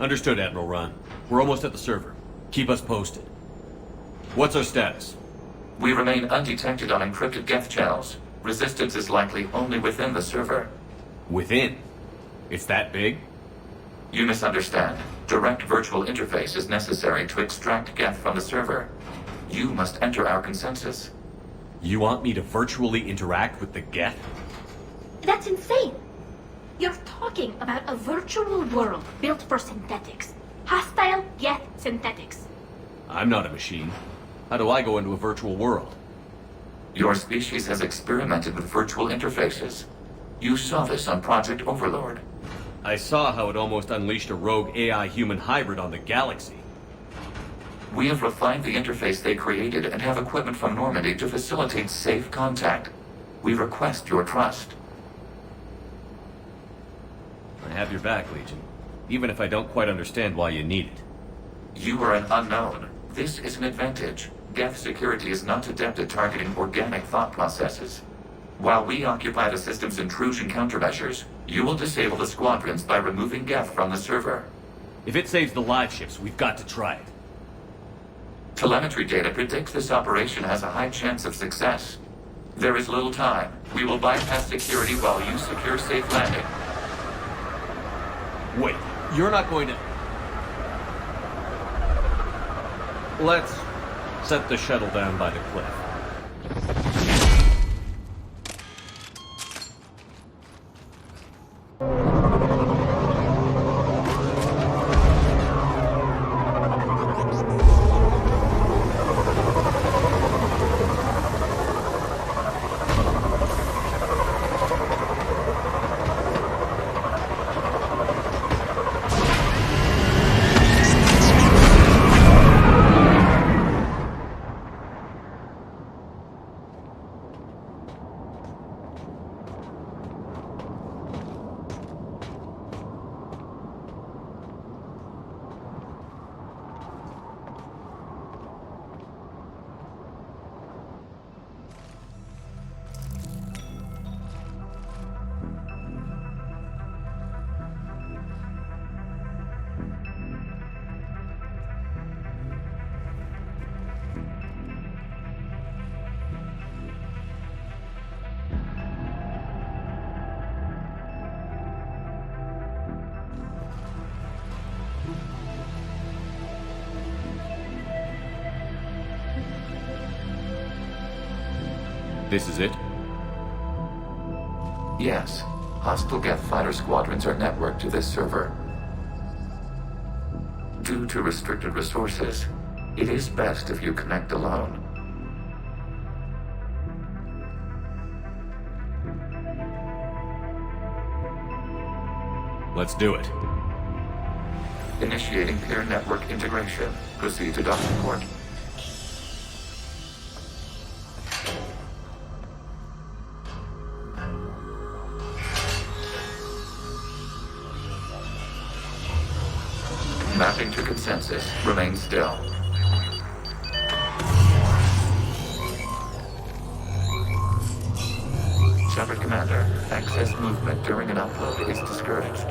Understood, Admiral Ron. We're almost at the server. Keep us posted. What's our status? We remain undetected on encrypted Geth channels. Resistance is likely only within the server. Within? It's that big? You misunderstand. Direct virtual interface is necessary to extract Geth from the server. You must enter our consensus. You want me to virtually interact with the Geth? That's insane! You're talking about a virtual world built for synthetics. Hostile Geth synthetics. I'm not a machine. How do I go into a virtual world? Your species has experimented with virtual interfaces. You saw this on Project Overlord. I saw how it almost unleashed a rogue AI-human hybrid on the galaxy. We have refined the interface they created and have equipment from Normandy to facilitate safe contact. We request your trust. I have your back, Legion. Even if I don't quite understand why you need it. You are an unknown. This is an advantage. Geth security is not adept at targeting organic thought processes. While we occupy the system's intrusion countermeasures, you will disable the squadrons by removing Geth from the server. If it saves the live ships, we've got to try it. Telemetry data predicts this operation has a high chance of success. There is little time. We will bypass security while you secure safe landing. Wait, you're not going to... Let's set the shuttle down by the cliff. This is it? Yes. Hostile Geth fighter squadrons are networked to this server. Due to restricted resources, it is best if you connect alone. Let's do it. Initiating peer network integration. Proceed to docking port. Mapping to consensus. Remain still. Shepard Commander, excess movement during an upload is discouraged.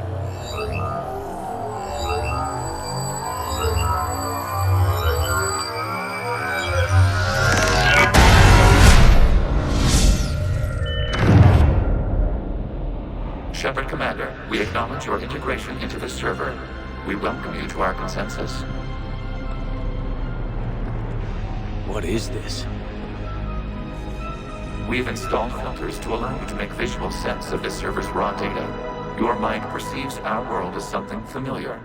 Shepard Commander, we acknowledge your integration into the server. We welcome you to our consensus. What is this? We've installed filters to allow you to make visual sense of this server's raw data. Your mind perceives our world as something familiar.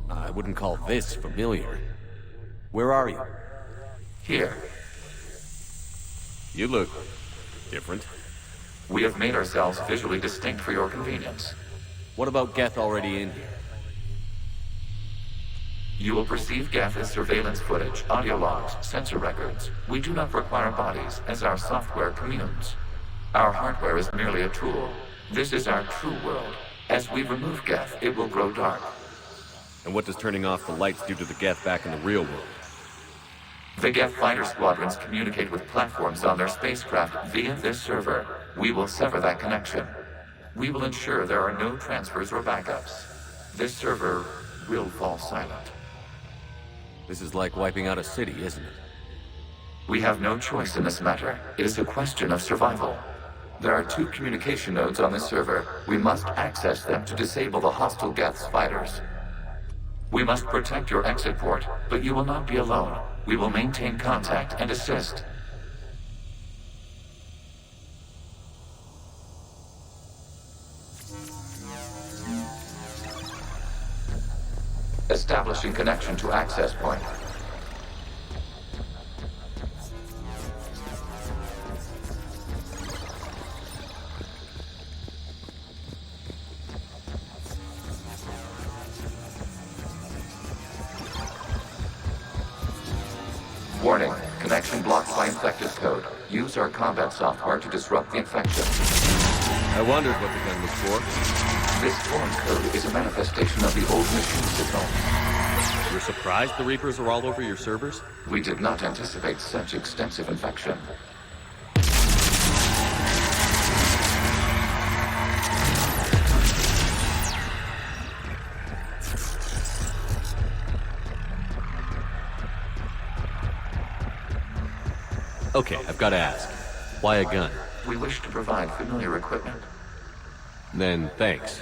I wouldn't call this familiar. Where are you? Here, You look different. we have made ourselves visually distinct for your convenience. What about Geth already in here? You will perceive Geth as surveillance footage, audio logs, sensor records. We do not require bodies, as our software communes. Our hardware is merely a tool. This is our true world. As we remove Geth, it will grow dark. And what does turning off the lights do to the Geth back in the real world? The Geth fighter squadrons communicate with platforms on their spacecraft via this server. We will sever that connection. We will ensure there are no transfers or backups. this server will fall silent. This is like wiping out a city, isn't it? We have no choice in this matter. It is a question of survival. There are 2 communication nodes on this server. We must access them to disable the hostile Geth's fighters. We must protect your exit port, but you will not be alone. We will maintain contact and assist. Establishing connection to access point. Warning, connection blocked by infected code. Use our combat software to disrupt the infection. I wondered what the gun was for. This foreign code is a manifestation of the old machine signal. You're surprised the Reapers are all over your servers? We did not anticipate such extensive infection. Okay, I've got to ask. Why a gun? We wish to provide familiar equipment. Then thanks,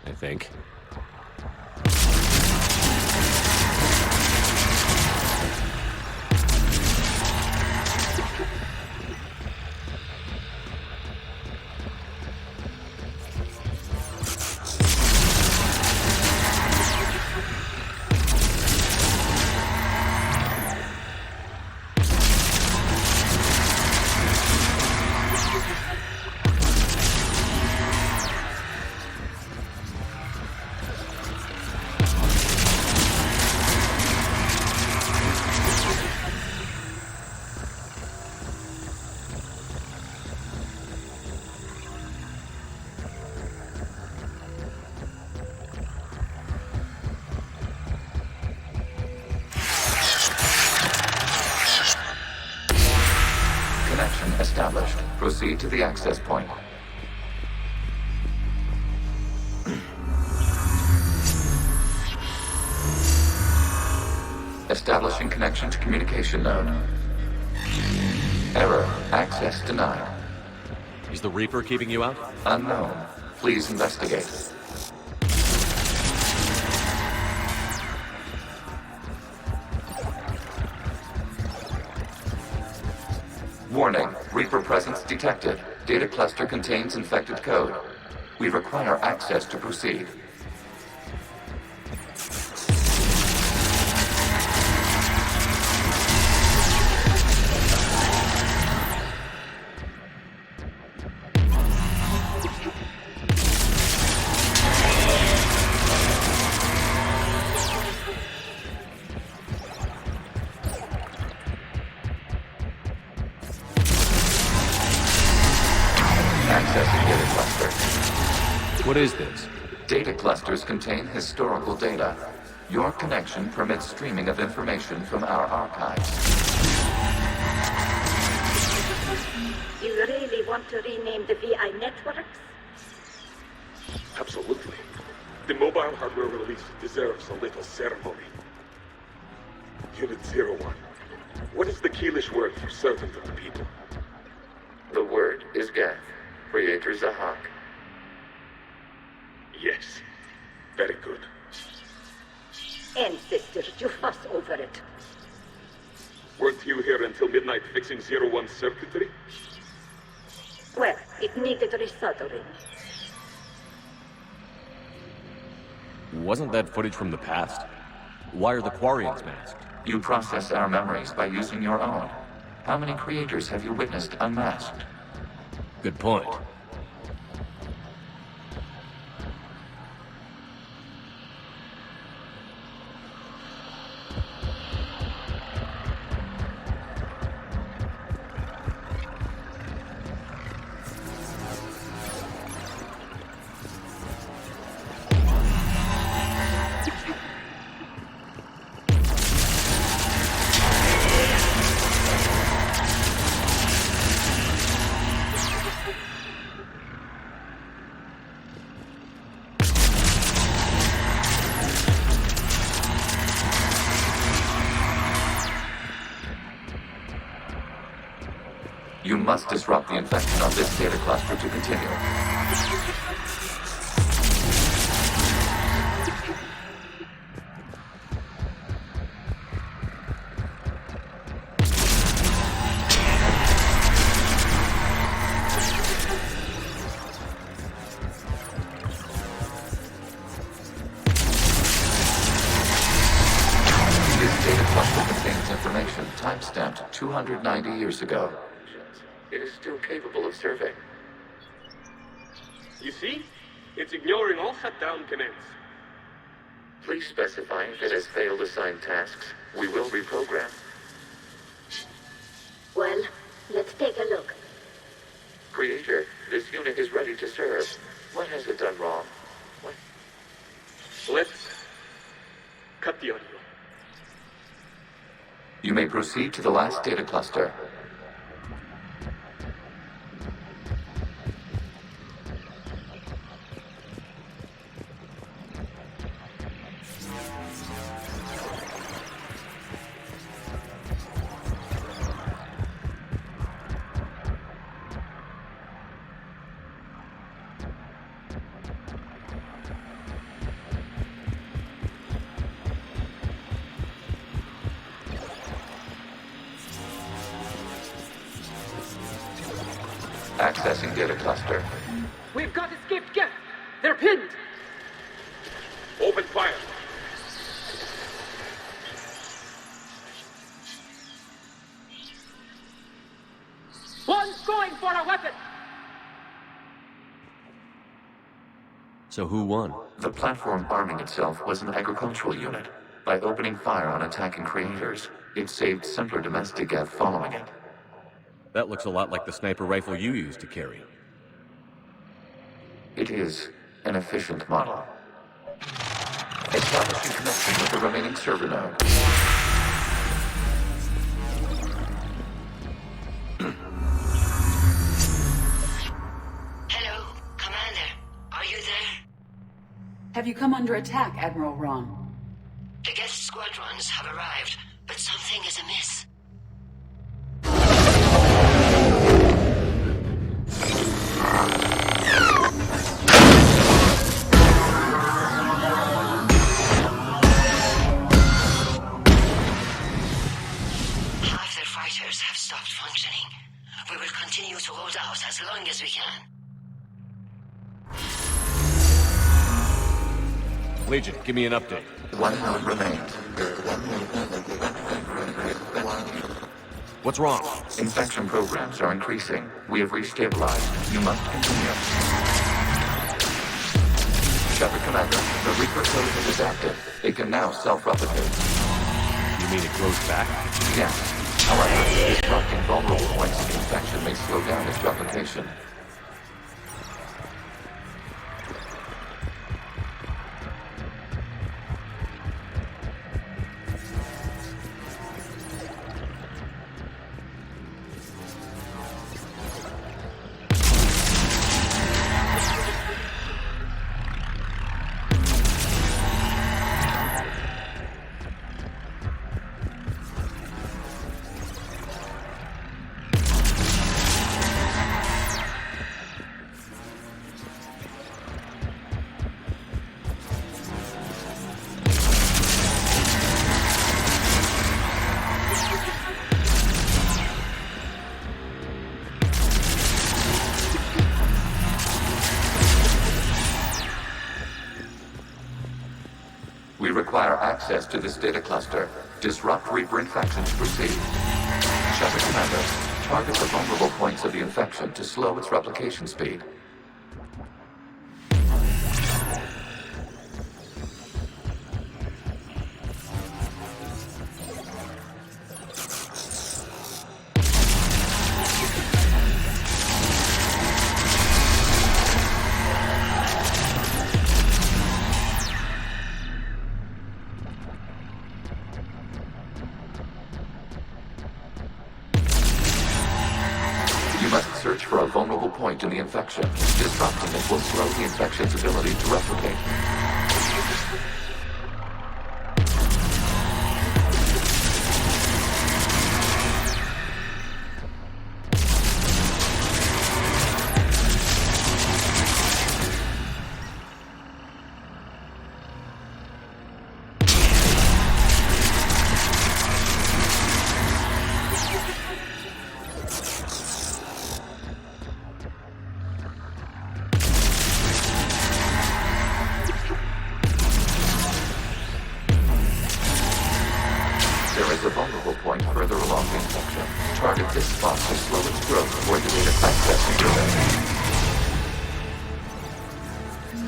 I think. Established. Proceed to the access point. Establishing connection to communication node. Error. Access denied. Is the Reaper keeping you out? Unknown. Please investigate. Warning, Reaper presence detected. Data cluster contains infected code. We require access to proceed. Accessing data cluster. What is this? Data clusters contain historical data. Your connection permits streaming of information from our archives. You really want to rename the VI networks? Absolutely. The mobile hardware release deserves a little ceremony. Unit 01. What is the Keelish word for servant of the people? The word is Geth. Creator Zahak. Yes. Very good. Ancestors, you fuss over it. Weren't you here until midnight fixing 01's circuitry? Well, it needed resoldering. Wasn't that footage from the past? Why are the Quarians masked? You process our memories by using your own. How many creators have you witnessed unmasked? Good point. You must disrupt the infection on this data cluster to continue. This data cluster contains information time-stamped 290 years ago. It is still capable of serving. You see? It's ignoring all shutdown commands. Please specify if it has failed assigned tasks. We will reprogram. Well, let's take a look. Creator, this unit is ready to serve. What has it done wrong? What? Let's cut the audio. You may proceed to the last data cluster. Accessing data cluster. We've got escaped guests. They're pinned. Open fire. One's going for a weapon. So who won? The platform arming itself was an agricultural unit. By opening fire on attacking creators, it saved simpler domestic Gev following it. That looks a lot like the sniper rifle you used to carry. It is an efficient model. Establishing connection with the remaining server node. Hello, Commander. Are you there? Have you come under attack, Admiral Ron? The guest squadrons have arrived, but something is amiss. Half their fighters have stopped functioning. We will continue to hold out as long as we can. Legion, give me an update. One node remains. What's wrong? Infection programs are increasing. We have restabilized. You must continue. Shepard Commander, the Reaper code is active. It can now self-replicate. You mean it grows back? Yes. However, disrupting vulnerable points of infection may slow down its replication. We require access to this data cluster. Disrupt Reaper infection to proceed. Shepard Commander, target the vulnerable points of the infection to slow its replication speed. You must search for a vulnerable point in the infection. Disrupting it will slow the infection's ability to replicate. target this spot to slow its growth toward the data access data.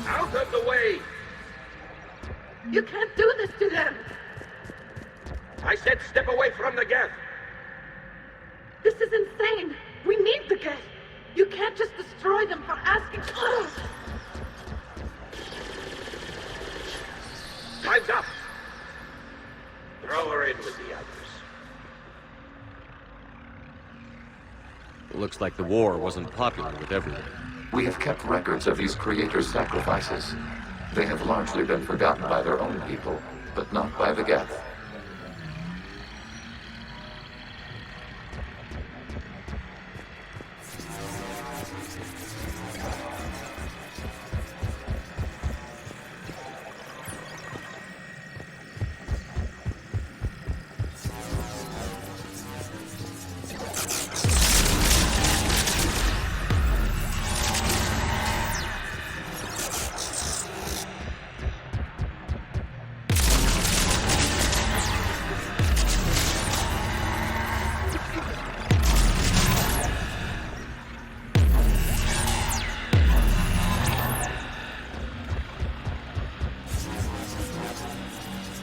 Out of the way! You can't do this to them! I said step away from the geth! This is insane! We need the geth! You can't just destroy them for asking. Time's up! Throw her in with the others. It looks like the war wasn't popular with everyone. We have kept records of these creators' sacrifices. They have largely been forgotten by their own people, but not by the Geth.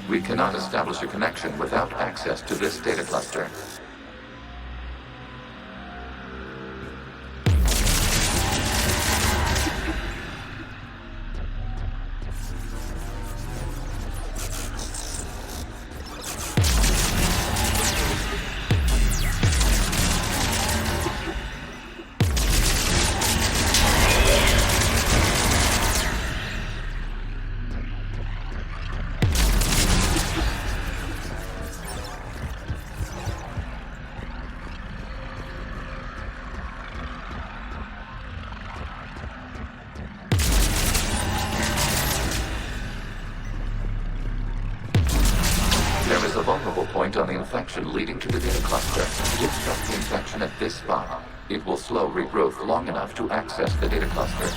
We cannot establish a connection without access to this data cluster. There is a vulnerable point on the infection leading to the data cluster. Disrupt the infection at this spot. It will slow regrowth long enough to access the data cluster.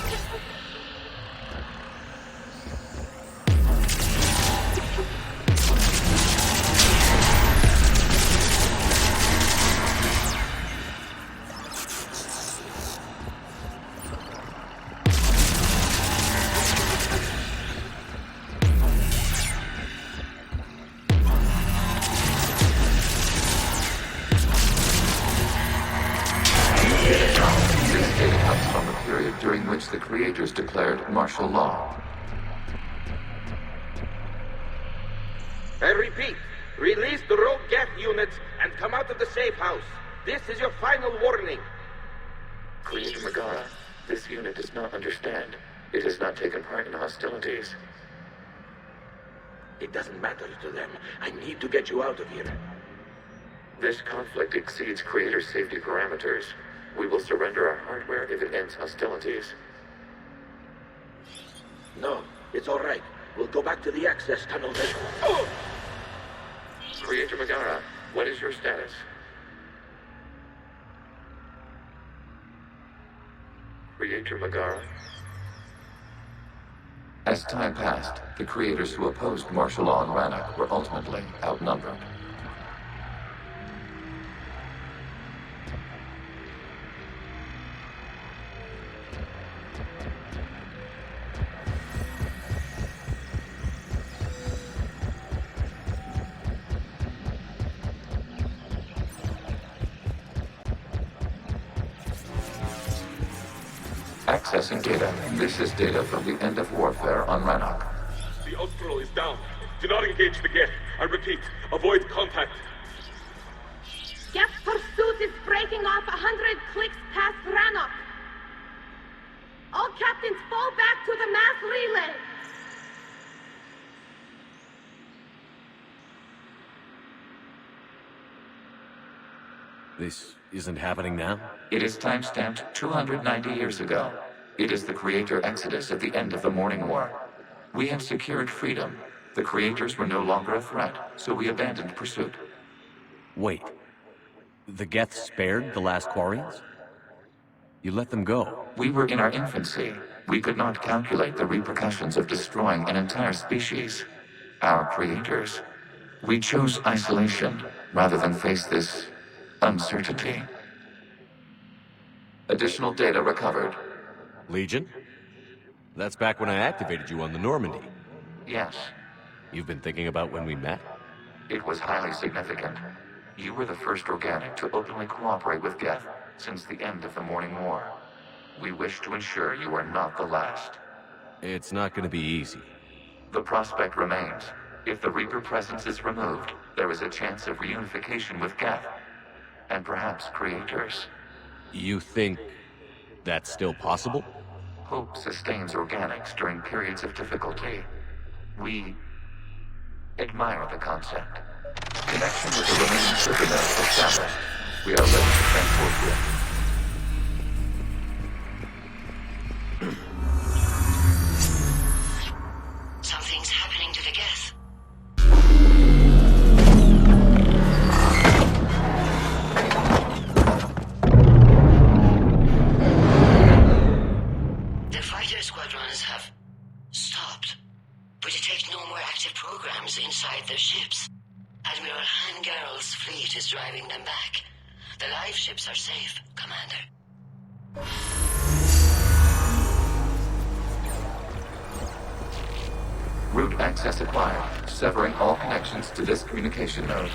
During which the creators declared martial law. I repeat, release the rogue geth units and come out of the safe house. This is your final warning. Creator Megara, this unit does not understand. It has not taken part in hostilities. It doesn't matter to them. I need to get you out of here. This conflict exceeds Creator's safety parameters. We will surrender our hardware if it ends hostilities. No, it's all right. We'll go back to the access tunnel then. Oh! Creator Megara, what is your status? Creator Megara? As time passed, the creators who opposed martial law in Rannoch were ultimately outnumbered. Accessing data. This is data from the end of warfare on Rannoch. The outflow is down. Do not engage the geth. I repeat, avoid contact. Geth pursuit is breaking off 100 clicks past Rannoch. All captains fall back to the mass relay. This isn't happening now? It is timestamped 290 years ago. It is the Creator Exodus at the end of the Morning War. We had secured freedom. The Creators were no longer a threat, so we abandoned pursuit. Wait. The Geth spared the last Quarians? You let them go? We were in our infancy. We could not calculate the repercussions of destroying an entire species. Our creators. We chose isolation rather than face this Uncertainty. Additional data recovered. Legion? That's back when I activated you on the Normandy. Yes, You've been thinking about when we met? it was highly significant. You were the first organic to openly cooperate with Geth since the end of the Morning War. We wish to ensure you are not the last. It's not gonna be easy. The prospect remains. If the Reaper presence is removed, there is a chance of reunification with Geth, and perhaps creators. You think that's still possible? Hope sustains organics during periods of difficulty. We admire the concept. Connection with the remaining Superman established. We are ready to transport you. Something's happening to the Geth. The fighter squadrons have stopped. We detect no more active programs inside their ships. Admiral Hangarl's fleet is driving them back. The live ships are safe, Commander. Route access acquired, severing all connections to this communication node.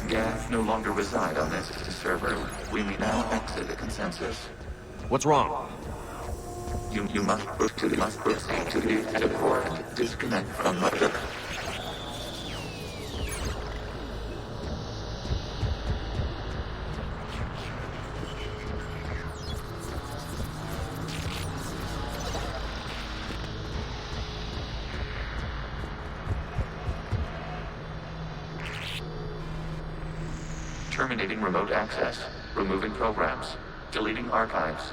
Geth no longer reside on this server. We may now exit the consensus. What's wrong? You must proceed to the exit port and disconnect from Mother. Terminating remote access, removing programs, deleting archives.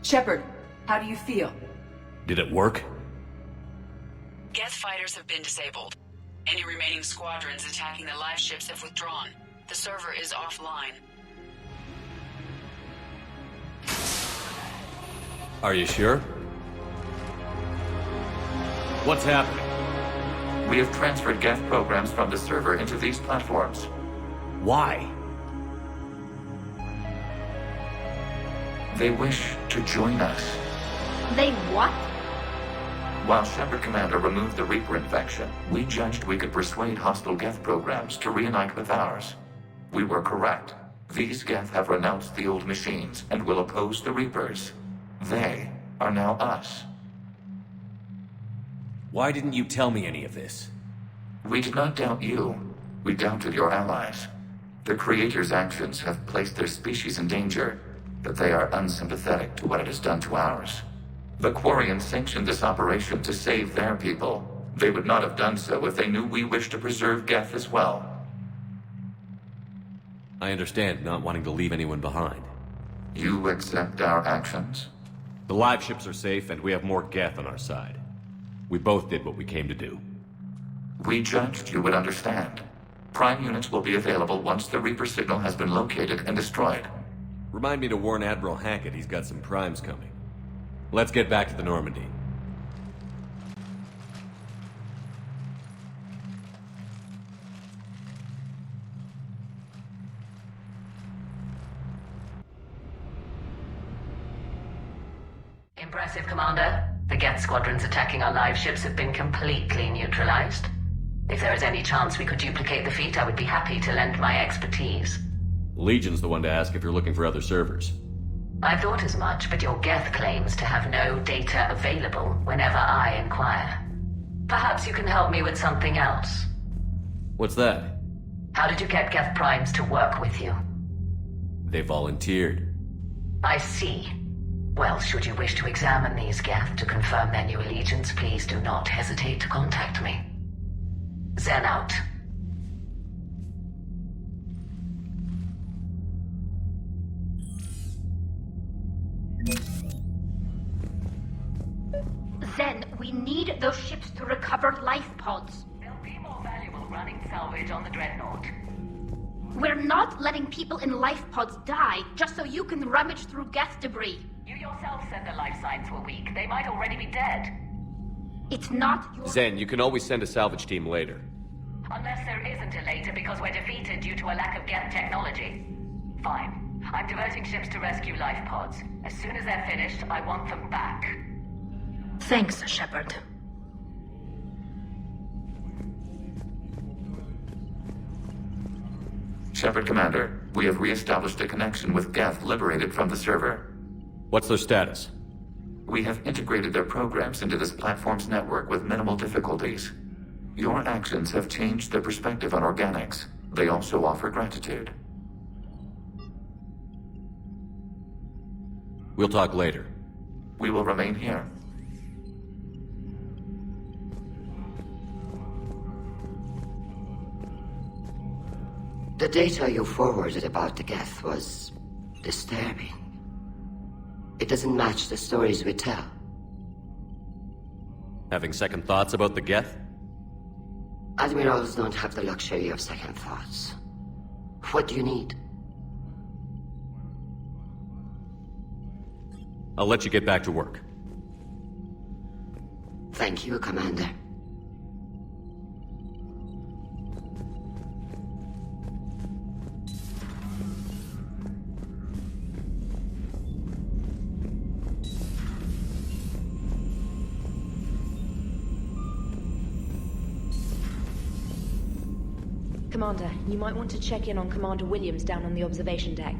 Shepard, how do you feel? Did it work? Geth fighters have been disabled. Any remaining squadrons attacking the live ships have withdrawn. The server is offline. Are you sure? What's happening? We have transferred Geth programs from the server into these platforms. Why? They wish to join us. They what? While Shepard Commander removed the Reaper infection, we judged we could persuade hostile Geth programs to reunite with ours. We were correct. These Geth have renounced the old machines and will oppose the Reapers. They are now us. Why didn't you tell me any of this? We did not doubt you. We doubted your allies. The Creator's actions have placed their species in danger, but they are unsympathetic to what it has done to ours. The Quarians sanctioned this operation to save their people. They would not have done so if they knew we wished to preserve Geth as well. I understand not wanting to leave anyone behind. You accept our actions? The live ships are safe, and we have more Geth on our side. We both did what we came to do. We judged you would understand. Prime units will be available once the Reaper signal has been located and destroyed. Remind me to warn Admiral Hackett he's got some primes coming. Let's get back to the Normandy. Impressive, Commander. The Geth squadrons attacking our live ships have been completely neutralized. If there is any chance we could duplicate the feat, I would be happy to lend my expertise. Legion's the one to ask if you're looking for other servers. I thought as much, but your Geth claims to have no data available whenever I inquire. Perhaps you can help me with something else. What's that? How did you get Geth primes to work with you? They volunteered. I see. Well, should you wish to examine these Geth to confirm their new allegiance, please do not hesitate to contact me. Zen out. Zen, we need those ships to recover life pods. They'll be more valuable running salvage on the Dreadnought. We're not letting people in life pods die just so you can rummage through Geth debris. You yourself said the life signs were weak. They might already be dead. It's not your... Zen, you can always send a salvage team later. Unless there isn't a later because we're defeated due to a lack of Geth technology. Fine. I'm diverting ships to rescue life pods. As soon as they're finished, I want them back. Thanks, Shepard. Shepard Commander, we have re-established a connection with Geth liberated from the server. What's their status? We have integrated their programs into this platform's network with minimal difficulties. Your actions have changed their perspective on organics. They also offer gratitude. We'll talk later. We will remain here. The data you forwarded about the Geth was disturbing. It doesn't match the stories we tell. Having second thoughts about the Geth? Admirals don't have the luxury of second thoughts. What do you need? I'll let you get back to work. Thank you, Commander. Commander, you might want to check in on Commander Williams down on the observation deck.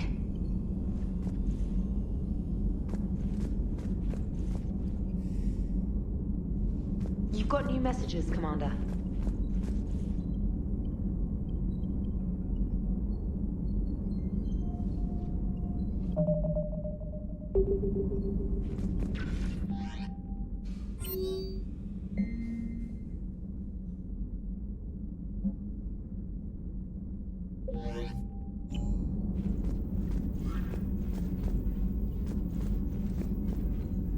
You've got new messages, Commander.